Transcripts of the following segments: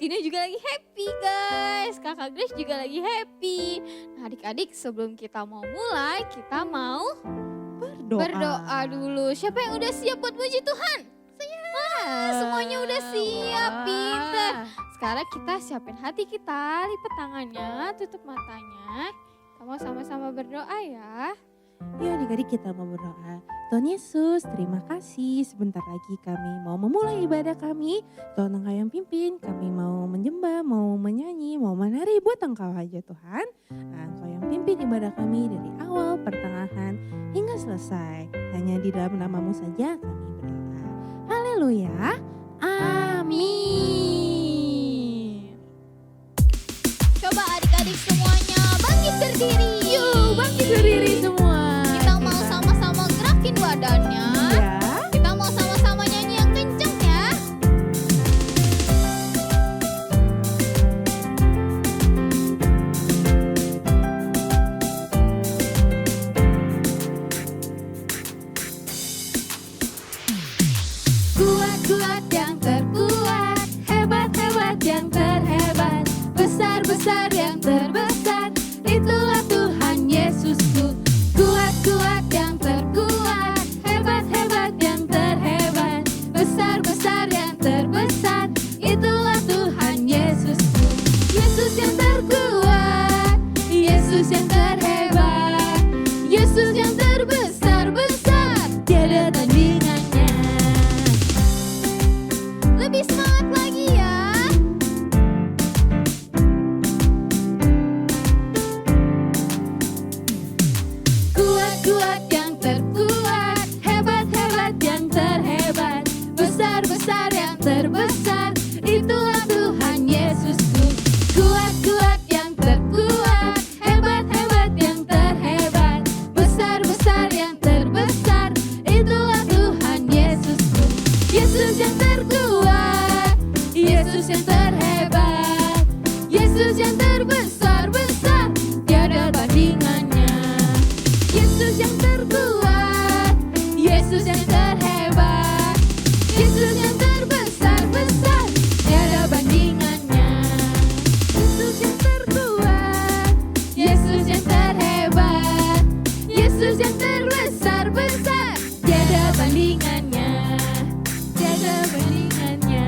Tino juga lagi happy guys. Kakak Grace juga lagi happy. Nah adik-adik sebelum kita mau mulai kita mau berdoa dulu. Siapa yang udah siap buat puji Tuhan? Semuanya udah siap, pinter. Sekarang kita siapin hati kita, lipat tangannya, tutup matanya. Kita mau sama-sama berdoa ya. Yuk adik-adik kita mau berdoa. Tuhan Yesus, terima kasih sebentar lagi kami mau memulai ibadah kami. Tuhan Engkau yang pimpin, kami mau menyembah, mau menyanyi, mau menari buat Engkau aja Tuhan. Engkau yang pimpin ibadah kami dari awal, pertengahan, hingga selesai. Hanya di dalam nama-Mu saja kami berdoa. Haleluya, amin. Coba adik-adik semuanya bangkit berdiri. Yuk bangkit berdiri semua. Kita mau sama-sama gerakin badannya. Ya. Kita mau sama-sama nyanyi yang kenceng ya. Kuat-kuat yang terkuat, hebat-hebat yang terhebat, besar-besar yang terbesar, itulah Tuhan Yesusku. Kuat-kuat yang terkuat, hebat-hebat yang terhebat, besar-besar yang terbesar, itulah Tuhan Yesusku. Yesus yang terkuat, Yesus yang terhebat, Yesus yang terbesar-besar, tiada tandingannya. Lebih semangat lagi ya. Kuat-kuat yang terkuat, hebat-hebat yang terhebat, besar-besar yang terbesar, itulah Tuhan Yesusku. Kuat-kuat yang terkuat, hebat-hebat yang terhebat, besar-besar yang terbesar, itulah Tuhan Yesusku. Yesus yang terkuat, Yesus yang terhebat, Yesus yang terbesar-besar, tiada bandingannya. Yesus yang terkuat, Yesus yang terhebat, Yesus yang terbesar-besar, tiada bandingannya. Yesus yang terkuat, Yesus yang terhebat, Yesus yang terbesar-besar, tiada bandingannya. Tiada bandingannya,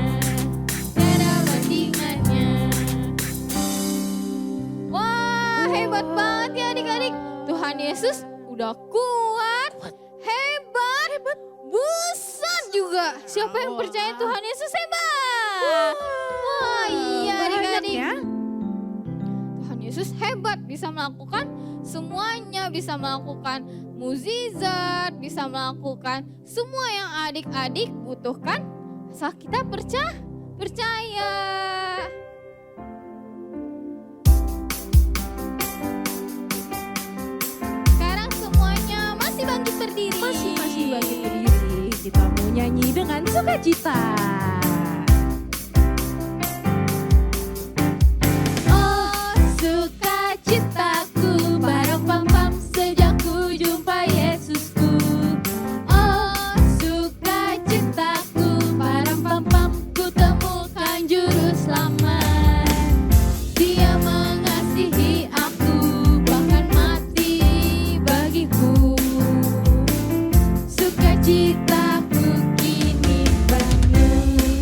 tiada bandingannya. Wah, hebat banget ya adik-adik. Tuhan Yesus udah kuat, hebat, besar juga. Siapa yang percaya Tuhan Yesus hebat? Wah, iya adik-adik. Ya. Tuhan Yesus hebat, bisa melakukan semuanya, bisa melakukan mukjizat, bisa melakukan semua yang adik-adik butuhkan. Asal kita percaya. Sekarang semuanya masih bangkit berdiri. Masih bangkit berdiri. Kita mau nyanyi dengan sukacita. Oh, sukacitaku, param-pam-pam sejak ku jumpa Yesusku. Oh, sukacitaku, param-pam-pam ku temukan juru selamat. Dia mengasihi aku, bahkan mati bagiku. Sukacitaku kini penuh.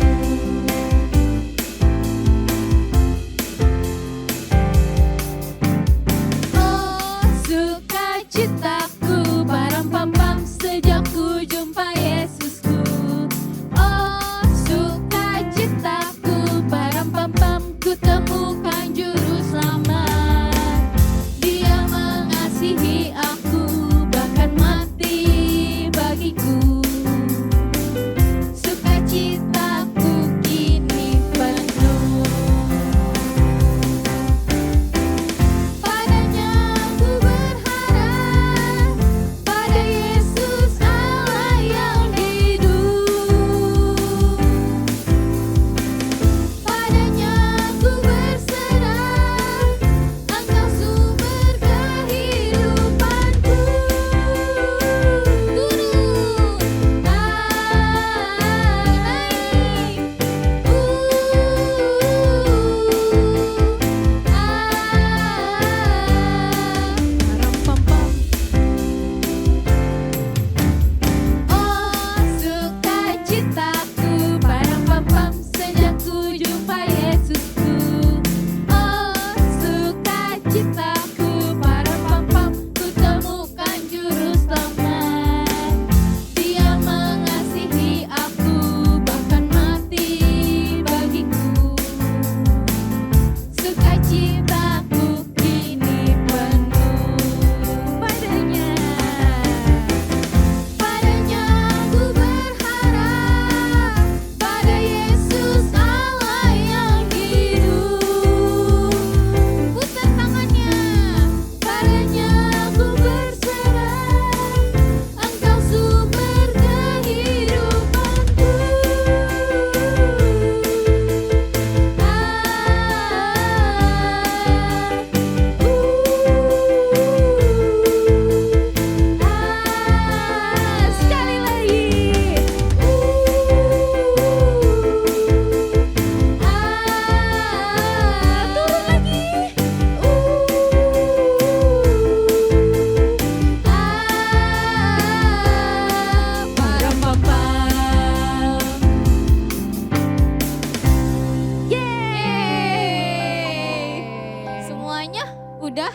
udah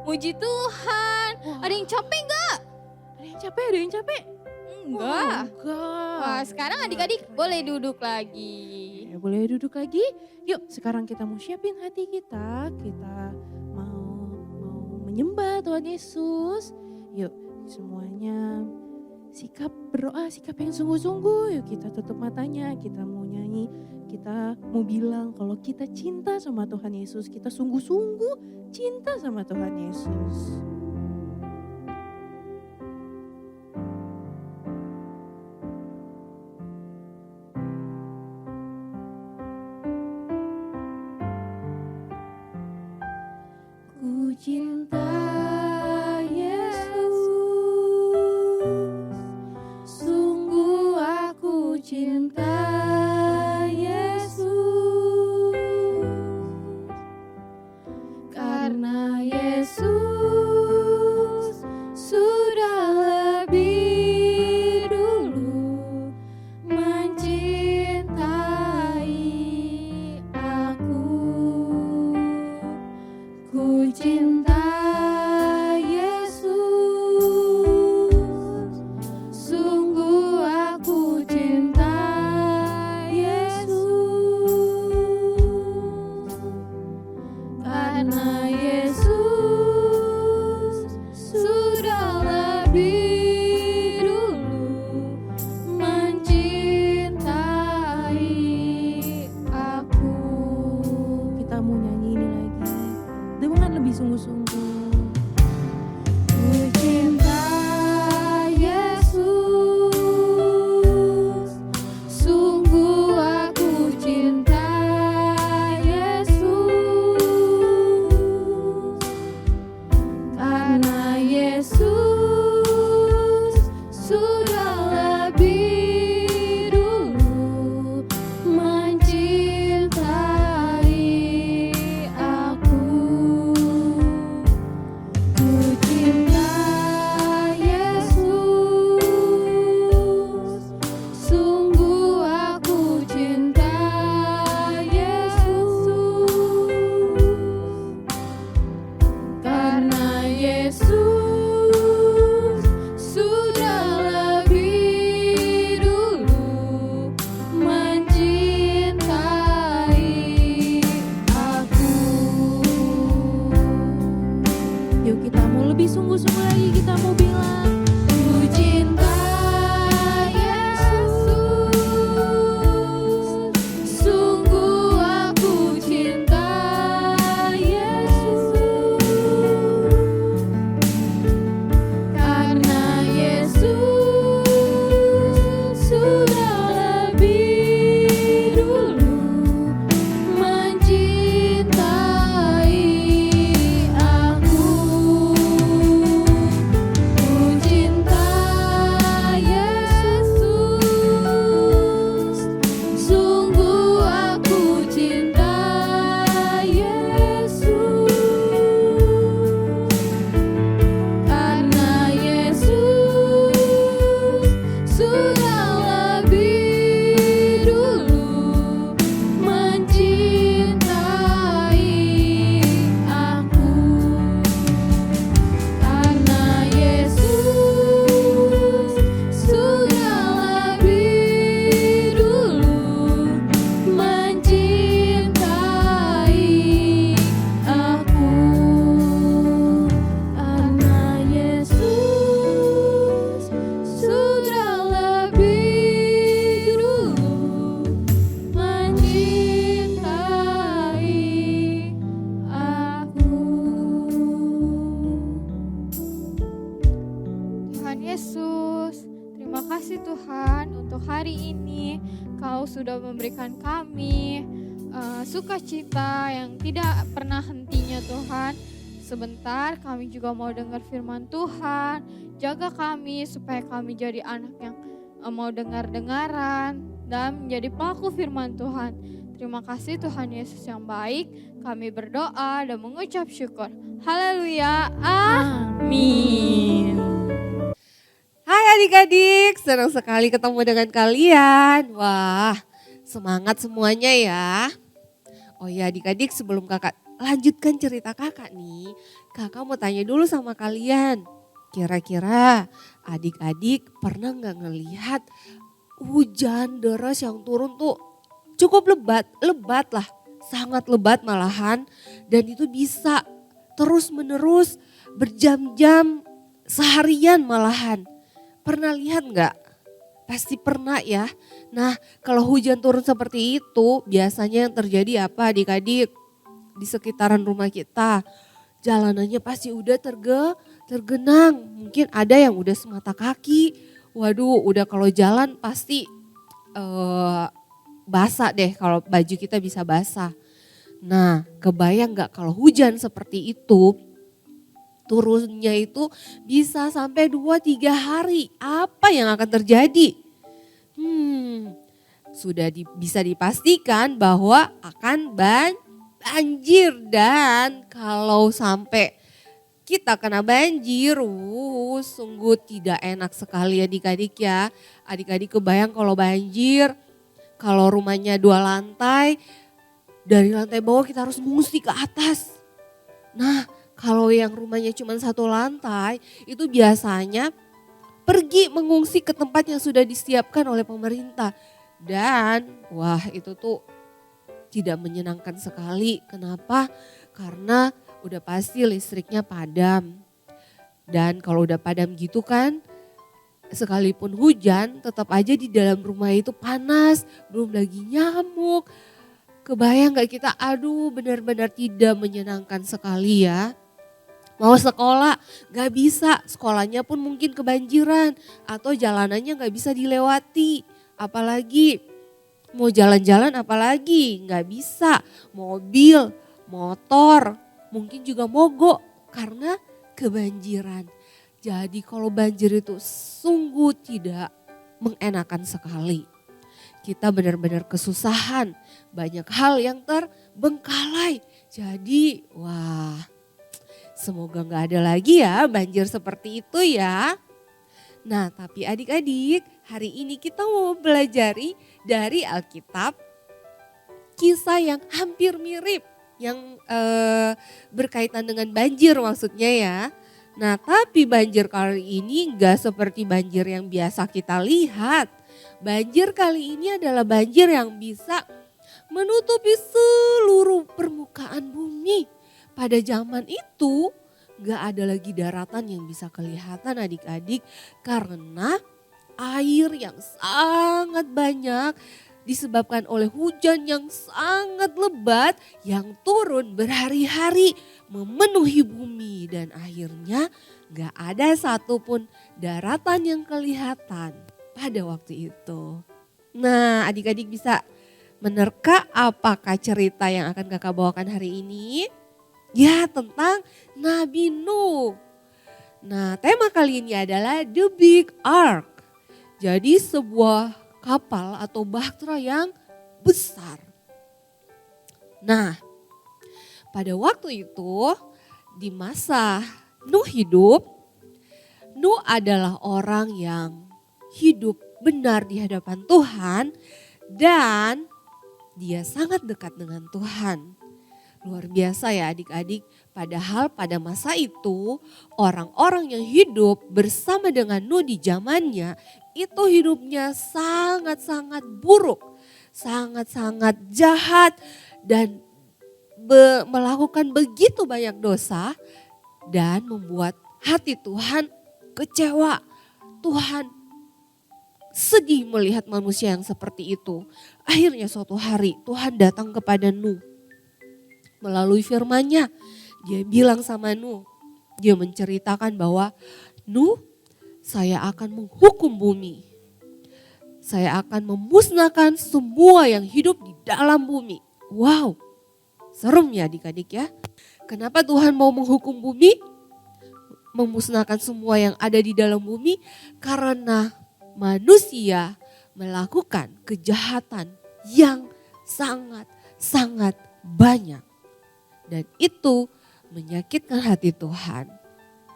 muji Tuhan. Wah. Ada yang capek gak? Ada yang capek, ada yang capek? Enggak. Enggak. Wah, sekarang adik-adik boleh duduk lagi. Ya, boleh duduk lagi. Yuk, sekarang kita mau siapin hati kita. Kita mau menyembah Tuhan Yesus. Yuk, semuanya sikap berdoa, sikap yang sungguh-sungguh. Yuk kita tutup matanya, kita mau nyanyi. Kita mau bilang kalau kita cinta sama Tuhan Yesus. Kita sungguh-sungguh cinta sama Tuhan Yesus. Ku cinta Yesus, sungguh aku cinta Yesus, karena Yesus sudah lebih dulu mencintai aku. Ku cinta Yesus, sungguh aku cinta Yesus, karena Yesus sudah lebih dulu mencintai aku. Kita mau nyanyi ini lagi dengan lebih sungguh-sungguh. Ku cinta Yesus, sungguh aku cinta Yesus, karena Yesus sudah lebih dulu mencintai aku. Ku cinta Yesus, sungguh aku cinta Yesus, karena Yesus sudah lebih dulu mencintai aku. Yuk kita mau lebih sungguh-sungguh lagi, kita mau bilang ku cinta Yesus, sungguh aku cinta Yesus, karena Yesus sudah lebih dulu mencintai aku. Ku cinta Yesus, sungguh aku cinta Yesus, karena Yesus sudah lebih dulu mencintai aku, karena Yesus sudah lebih dulu mencintai aku, karena Yesus sudah lebih dulu mencintai aku. Tuhan Yesus, terima kasih Tuhan untuk hari ini Kau sudah memberikan kami sukacita yang tidak pernah hentinya Tuhan. Sebentar kami juga mau dengar firman Tuhan. Jaga kami supaya kami jadi anak yang mau dengar-dengaran dan menjadi pelaku firman Tuhan. Terima kasih Tuhan Yesus yang baik. Kami berdoa dan mengucap syukur. Haleluya. Amin. Hai adik-adik, senang sekali ketemu dengan kalian. Wah, semangat semuanya ya. Oh ya adik-adik, sebelum kakak lanjutkan cerita kakak nih, kakak mau tanya dulu sama kalian. Kira-kira adik-adik pernah nggak ngelihat hujan deras yang turun tuh cukup lebat lah, sangat lebat malahan. Dan itu bisa terus menerus berjam-jam, seharian malahan. Pernah lihat nggak? Pasti pernah ya. Nah, kalau hujan turun seperti itu, biasanya yang terjadi apa adik-adik? Di sekitaran rumah kita, jalanannya pasti udah tergenang. Mungkin ada yang udah semata kaki. Waduh, udah kalau jalan pasti basah deh, kalau baju kita bisa basah. Nah, kebayang nggak kalau hujan seperti itu, turunnya itu bisa sampai 2-3 hari. Apa yang akan terjadi? Sudah bisa dipastikan bahwa akan banjir. Dan kalau sampai kita kena banjir, sungguh tidak enak sekali adik-adik ya. Adik-adik kebayang kalau banjir, kalau rumahnya 2 lantai, dari lantai bawah kita harus mengungsi ke atas. Nah, kalau yang rumahnya cuma 1 lantai, itu biasanya pergi mengungsi ke tempat yang sudah disiapkan oleh pemerintah. Dan wah, itu tuh tidak menyenangkan sekali. Kenapa? Karena udah pasti listriknya padam. Dan kalau udah padam gitu kan, sekalipun hujan tetap aja di dalam rumah itu panas, belum lagi nyamuk. Kebayang gak kita? Aduh, benar-benar tidak menyenangkan sekali ya. Mau sekolah gak bisa, sekolahnya pun mungkin kebanjiran atau jalanannya gak bisa dilewati. Apalagi mau jalan-jalan apalagi gak bisa, mobil, motor mungkin juga mogok karena kebanjiran. Jadi kalau banjir itu sungguh tidak mengenakan sekali. Kita benar-benar kesusahan, banyak hal yang terbengkalai. Jadi wah, semoga gak ada lagi ya banjir seperti itu ya. Nah, tapi adik-adik, hari ini kita mau pelajari dari Alkitab kisah yang hampir mirip, yang berkaitan dengan banjir maksudnya ya. Nah, tapi banjir kali ini gak seperti banjir yang biasa kita lihat. Banjir kali ini adalah banjir yang bisa menutupi seluruh permukaan bumi. Pada zaman itu gak ada lagi daratan yang bisa kelihatan adik-adik karena air yang sangat banyak disebabkan oleh hujan yang sangat lebat yang turun berhari-hari memenuhi bumi. Dan akhirnya gak ada satupun daratan yang kelihatan pada waktu itu. Nah, adik-adik bisa menerka apakah cerita yang akan kakak bawakan hari ini? Ya, tentang Nabi Nuh. Nah, tema kali ini adalah The Big Ark. Jadi sebuah kapal atau bahtera yang besar. Nah, pada waktu itu di masa Nuh hidup, Nuh adalah orang yang hidup benar di hadapan Tuhan dan dia sangat dekat dengan Tuhan. Luar biasa ya adik-adik, padahal pada masa itu orang-orang yang hidup bersama dengan Nuh di zamannya itu hidupnya sangat-sangat buruk, sangat-sangat jahat dan melakukan begitu banyak dosa dan membuat hati Tuhan kecewa. Tuhan sedih melihat manusia yang seperti itu. Akhirnya suatu hari Tuhan datang kepada Nuh. Melalui firman-Nya, dia bilang sama Nuh, dia menceritakan bahwa Nuh, saya akan menghukum bumi. Saya akan memusnahkan semua yang hidup di dalam bumi. Wow, serem ya adik-adik ya. Kenapa Tuhan mau menghukum bumi? Memusnahkan semua yang ada di dalam bumi karena manusia melakukan kejahatan yang sangat-sangat banyak. Dan itu menyakitkan hati Tuhan.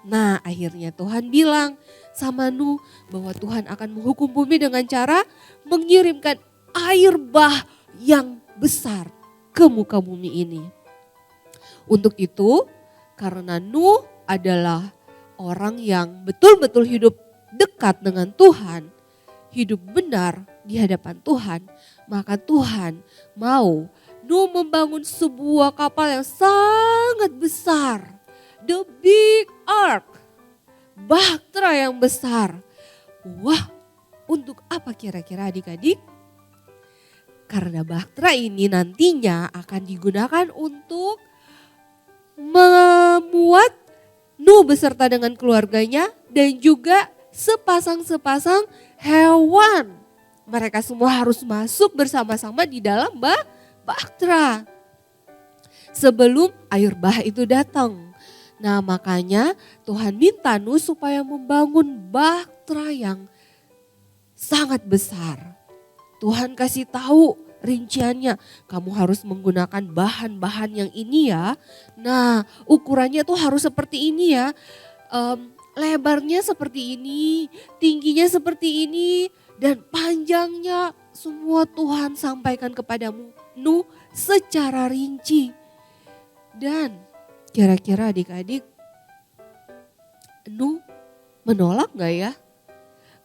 Nah, akhirnya Tuhan bilang sama Nuh bahwa Tuhan akan menghukum bumi dengan cara mengirimkan air bah yang besar ke muka bumi ini. Untuk itu, karena Nuh adalah orang yang betul-betul hidup dekat dengan Tuhan, hidup benar di hadapan Tuhan, maka Tuhan mau Nuh membangun sebuah kapal yang sangat besar. The big ark, bahtera yang besar. Wah, untuk apa kira-kira adik-adik? Karena bahtera ini nantinya akan digunakan untuk memuat Nuh beserta dengan keluarganya dan juga sepasang-sepasang hewan. Mereka semua harus masuk bersama-sama di dalam bahtera sebelum air bah itu datang. Nah, makanya Tuhan minta Nuh supaya membangun bahtera yang sangat besar. Tuhan kasih tahu rinciannya, kamu harus menggunakan bahan-bahan yang ini ya. Nah, ukurannya tuh harus seperti ini ya. Lebarnya seperti ini, tingginya seperti ini, dan panjangnya semua Tuhan sampaikan kepadamu Nuh secara rinci. Dan kira-kira adik-adik, Nuh menolak gak ya?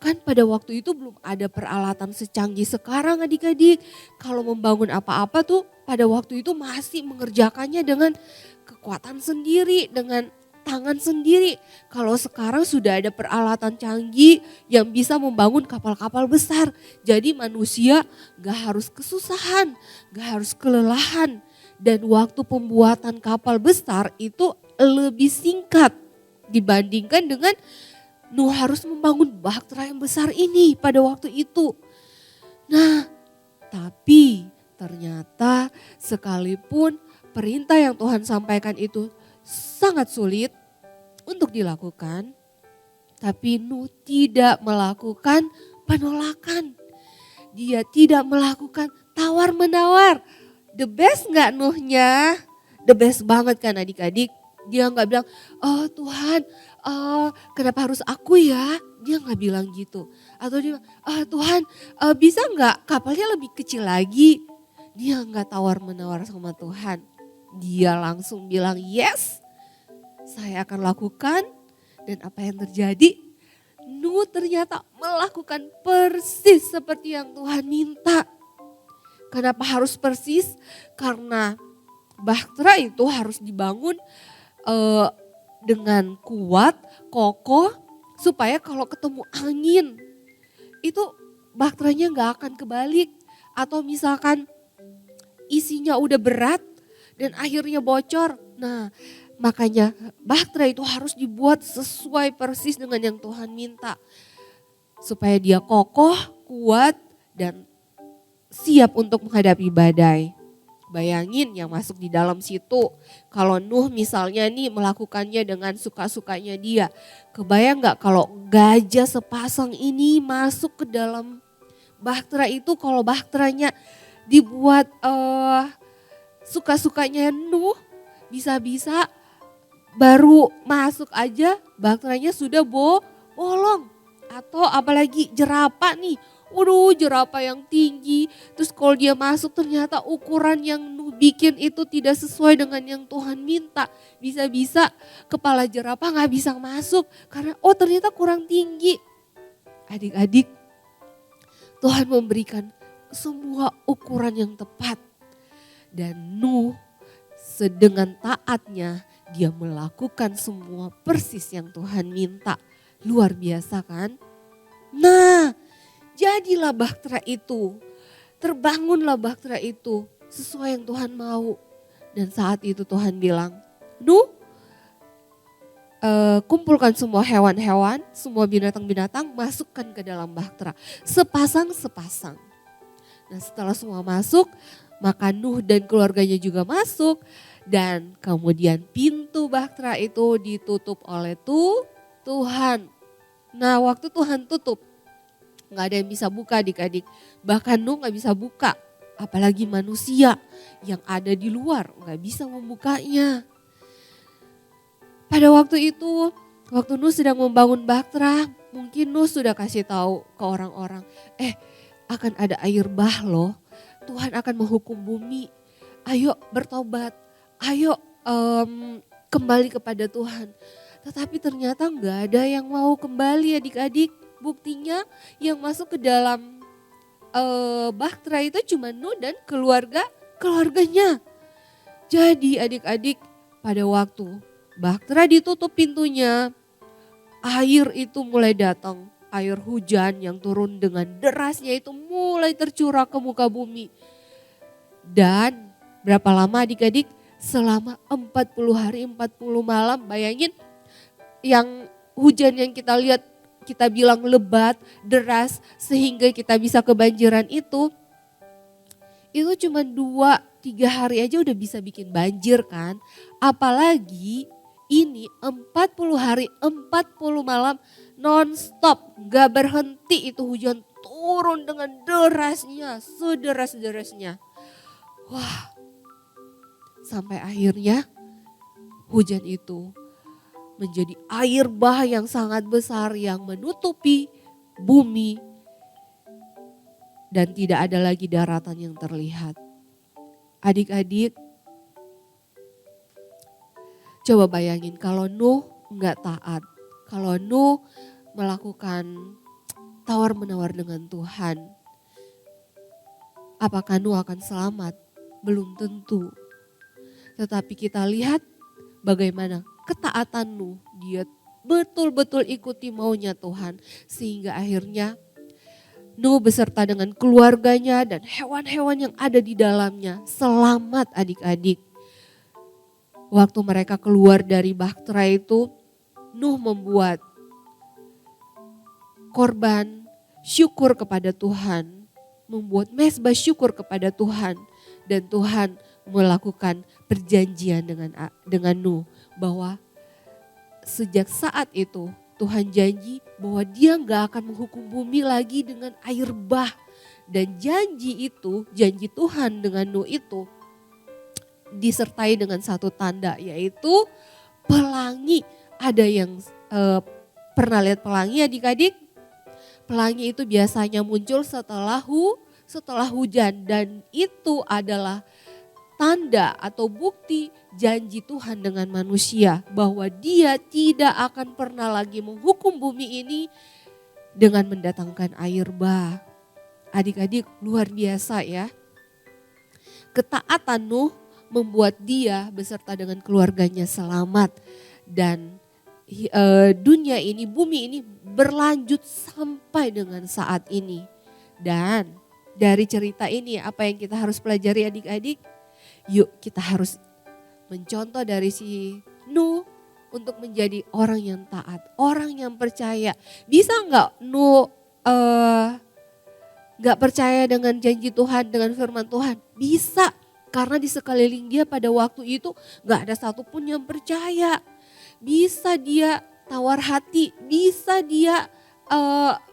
Kan pada waktu itu belum ada peralatan secanggih sekarang adik-adik. Kalau membangun apa-apa tuh pada waktu itu masih mengerjakannya dengan kekuatan sendiri, dengan tangan sendiri. Kalau sekarang sudah ada peralatan canggih yang bisa membangun kapal-kapal besar. Jadi manusia gak harus kesusahan, gak harus kelelahan. Dan waktu pembuatan kapal besar itu lebih singkat dibandingkan dengan Nuh harus membangun bahtera yang besar ini pada waktu itu. Nah, tapi ternyata sekalipun perintah yang Tuhan sampaikan itu sangat sulit untuk dilakukan, tapi Nuh tidak melakukan penolakan. Dia tidak melakukan tawar-menawar. The best gak Nuhnya? The best banget kan adik-adik? Dia gak bilang, oh Tuhan kenapa harus aku ya? Dia gak bilang gitu. Atau dia bilang, Tuhan bisa gak kapalnya lebih kecil lagi? Dia gak tawar-menawar sama Tuhan. Dia langsung bilang yes, saya akan lakukan. Dan apa yang terjadi? Nuh ternyata melakukan persis seperti yang Tuhan minta. Kenapa harus persis? Karena bahtera itu harus dibangun dengan kuat, kokoh, supaya kalau ketemu angin itu bahteranya gak akan kebalik. Atau misalkan isinya udah berat dan akhirnya bocor. Nah, makanya bahtera itu harus dibuat sesuai persis dengan yang Tuhan minta. Supaya dia kokoh, kuat, dan siap untuk menghadapi badai. Bayangin yang masuk di dalam situ. Kalau Nuh misalnya nih melakukannya dengan suka-sukanya dia. Kebayang gak kalau gajah sepasang ini masuk ke dalam bahtera itu, kalau bahteranya dibuat suka-sukanya Nuh, bisa-bisa baru masuk aja bahteranya sudah bolong. Atau apalagi jerapah nih. Waduh, jerapah yang tinggi. Terus kalau dia masuk ternyata ukuran yang Nuh bikin itu tidak sesuai dengan yang Tuhan minta. Bisa-bisa kepala jerapah gak bisa masuk karena ternyata kurang tinggi. Adik-adik, Tuhan memberikan semua ukuran yang tepat. Dan Nuh dengan taatnya dia melakukan semua persis yang Tuhan minta. Luar biasa kan? Nah, jadilah bahtera itu, terbangunlah bahtera itu sesuai yang Tuhan mau. Dan saat itu Tuhan bilang, Nuh kumpulkan semua hewan-hewan, semua binatang-binatang, masukkan ke dalam bahtera. Sepasang-sepasang. Nah setelah semua masuk, maka Nuh dan keluarganya juga masuk. Dan kemudian pintu bahtera itu ditutup oleh Tuhan. Nah waktu Tuhan tutup, gak ada yang bisa buka adik-adik. Bahkan Nuh gak bisa buka. Apalagi manusia yang ada di luar gak bisa membukanya. Pada waktu itu, waktu Nuh sedang membangun bahtera, mungkin Nuh sudah kasih tahu ke orang-orang, akan ada air bah loh. Tuhan akan menghukum bumi. Ayo bertobat, ayo kembali kepada Tuhan. Tetapi ternyata nggak ada yang mau kembali adik-adik. Buktinya yang masuk ke dalam Bahtera itu cuma Nuh dan keluarganya. Jadi adik-adik, pada waktu Bahtera ditutup pintunya, air itu mulai datang. Air hujan yang turun dengan derasnya itu mulai tercurah ke muka bumi. Dan berapa lama adik-adik? Selama 40 hari 40 malam. Bayangin yang hujan yang kita lihat, kita bilang lebat, deras sehingga kita bisa kebanjiran itu cuma 2-3 hari aja udah bisa bikin banjir kan. Apalagi ini 40 hari 40 malam non-stop, gak berhenti itu hujan turun dengan derasnya, sederas-derasnya. Wah, sampai akhirnya hujan itu menjadi air bah yang sangat besar yang menutupi bumi dan tidak ada lagi daratan yang terlihat. Adik-adik, coba bayangin kalau Nuh nggak taat, kalau Nuh melakukan tawar-menawar dengan Tuhan, apakah Nuh akan selamat? Belum tentu. Tetapi kita lihat bagaimana ketaatan Nuh, dia betul-betul ikuti maunya Tuhan. Sehingga akhirnya Nuh beserta dengan keluarganya dan hewan-hewan yang ada di dalamnya selamat adik-adik. Waktu mereka keluar dari Bahtera itu, Nuh membuat korban syukur kepada Tuhan, membuat mezbah syukur kepada Tuhan, dan Tuhan melakukan perjanjian dengan Nuh bahwa sejak saat itu Tuhan janji bahwa dia gak akan menghukum bumi lagi dengan air bah. Dan janji itu, janji Tuhan dengan Nuh itu disertai dengan satu tanda, yaitu pelangi. Ada yang pernah lihat pelangi adik-adik? Pelangi itu biasanya muncul setelah hujan dan itu adalah tanda atau bukti janji Tuhan dengan manusia bahwa dia tidak akan pernah lagi menghukum bumi ini dengan mendatangkan air bah. Adik-adik, luar biasa ya. Ketaatan Nuh membuat dia beserta dengan keluarganya selamat dan dunia ini, bumi ini berlanjut sampai dengan saat ini. Dan dari cerita ini apa yang kita harus pelajari adik-adik? Yuk kita harus mencontoh dari si Nuh untuk menjadi orang yang taat, orang yang percaya. Bisa nggak Nuh nggak percaya dengan janji Tuhan, dengan firman Tuhan? Bisa, karena di sekeliling dia pada waktu itu nggak ada satupun yang percaya. Bisa dia tawar hati, bisa dia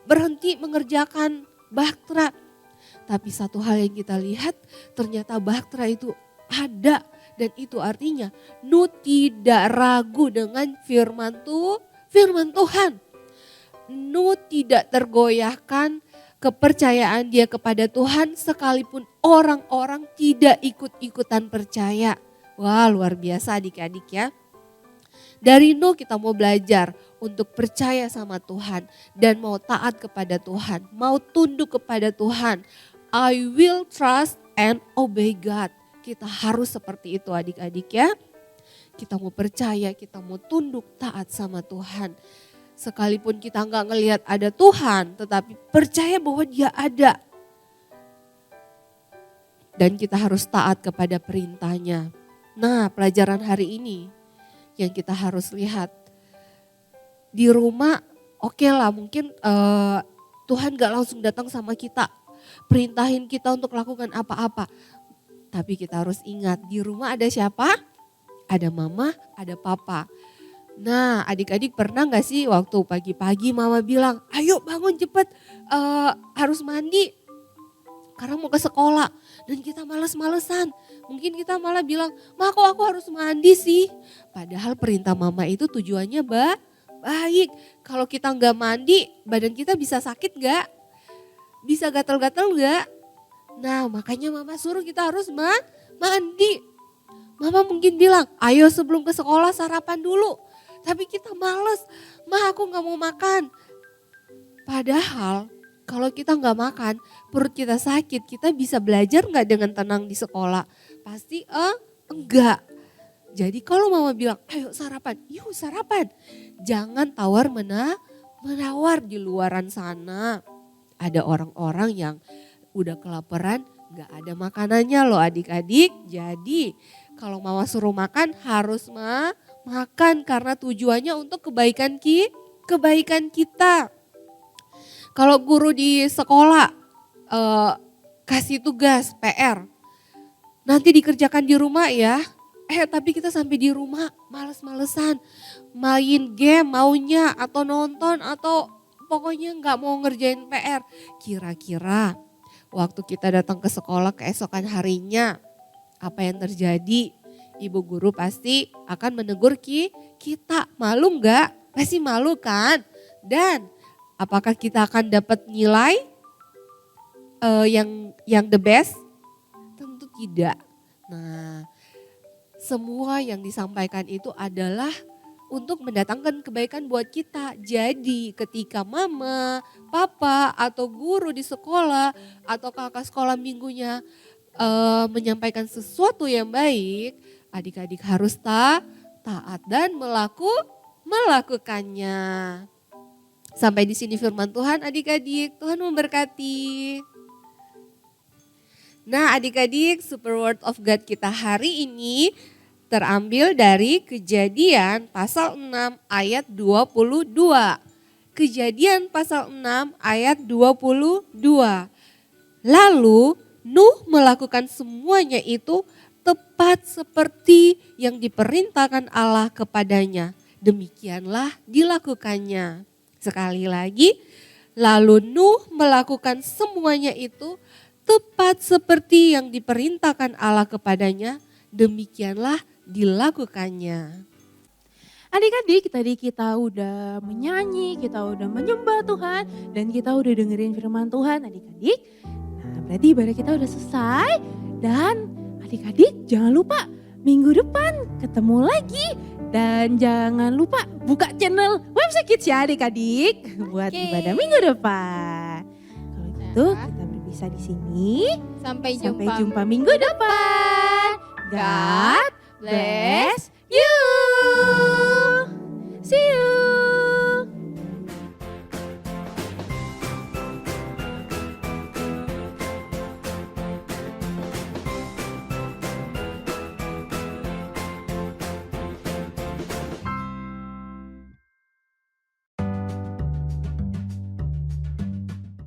berhenti mengerjakan Bahtera. Tapi satu hal yang kita lihat, ternyata Bahtera itu ada, dan itu artinya Nuh tidak ragu dengan firman Tuhan. Nuh tidak tergoyahkan kepercayaan dia kepada Tuhan sekalipun orang-orang tidak ikut-ikutan percaya. Wah, luar biasa adik-adik ya. Dari Nuh kita mau belajar untuk percaya sama Tuhan dan mau taat kepada Tuhan, mau tunduk kepada Tuhan. I will trust and obey God. Kita harus seperti itu adik-adik ya. Kita mau percaya, kita mau tunduk taat sama Tuhan. Sekalipun kita nggak ngelihat ada Tuhan, tetapi percaya bahwa Dia ada. Dan kita harus taat kepada perintahnya. Nah, pelajaran hari ini yang kita harus lihat. Di rumah oke lah, mungkin Tuhan gak langsung datang sama kita, perintahin kita untuk lakukan apa-apa. Tapi kita harus ingat, di rumah ada siapa? Ada mama, ada papa. Nah, adik-adik pernah gak sih waktu pagi-pagi mama bilang, ayo bangun cepet, harus mandi karena mau ke sekolah. Dan kita males-malesan. Mungkin kita malah bilang, ma kok aku harus mandi sih? Padahal perintah mama itu tujuannya baik. Kalau kita nggak mandi, badan kita bisa sakit nggak? Bisa gatal-gatal nggak? Nah, makanya mama suruh kita harus mandi. Mama mungkin bilang, ayo sebelum ke sekolah sarapan dulu. Tapi kita males, Ma aku gak mau makan. Padahal kalau kita gak makan, perut kita sakit, kita bisa belajar gak dengan tenang di sekolah? Pasti enggak. Jadi kalau mama bilang, ayo sarapan, yuk sarapan. Jangan menawar di luaran sana. Ada orang-orang yang udah kelaparan, gak ada makanannya loh adik-adik. Jadi kalau mama suruh makan harus makan karena tujuannya untuk kebaikan kita. Kalau guru di sekolah kasih tugas PR, nanti dikerjakan di rumah ya. Tapi kita sampai di rumah males-malesan, main game maunya atau nonton atau pokoknya nggak mau ngerjain PR. Kira-kira waktu kita datang ke sekolah keesokan harinya, apa yang terjadi? Ibu guru pasti akan menegur kita. Malu nggak? Pasti malu kan? Dan apakah kita akan dapat nilai yang the best? Tentu tidak. Nah, semua yang disampaikan itu adalah untuk mendatangkan kebaikan buat kita. Jadi ketika mama, papa atau guru di sekolah atau kakak sekolah minggunya menyampaikan sesuatu yang baik, adik-adik harus taat dan melakukannya. Sampai di sini firman Tuhan adik-adik, Tuhan memberkati. Nah adik-adik, Super Word of God kita hari ini terambil dari Kejadian pasal 6 ayat 22. Kejadian pasal 6 ayat 22. Lalu Nuh melakukan semuanya itu tepat seperti yang diperintahkan Allah kepadanya. Demikianlah dilakukannya. Sekali lagi, lalu Nuh melakukan semuanya itu tepat seperti yang diperintahkan Allah kepadanya, demikianlah dilakukannya. Adik-adik, tadi kita udah menyanyi, kita udah menyembah Tuhan, dan kita udah dengerin firman Tuhan adik-adik. Nah berarti ibadah kita udah selesai, dan adik-adik jangan lupa minggu depan ketemu lagi. Dan jangan lupa buka channel Website Kids ya adik-adik buat ibadah minggu depan. Kalau gitu kita berpisah di sini. Sampai jumpa minggu depan. God bless you.